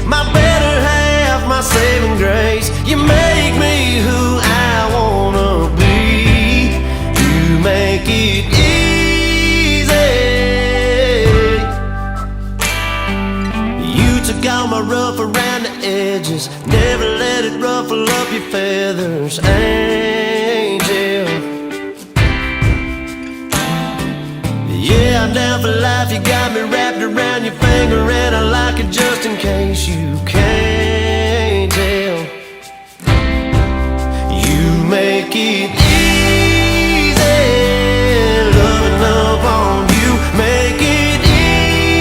my better half, my saving grace. You make me who I wanna be. You make it easy. You took all my rough around the edges, never let it ruffle up your feathers, angel. Yeah, I'm down for life, you got me wrapped around your finger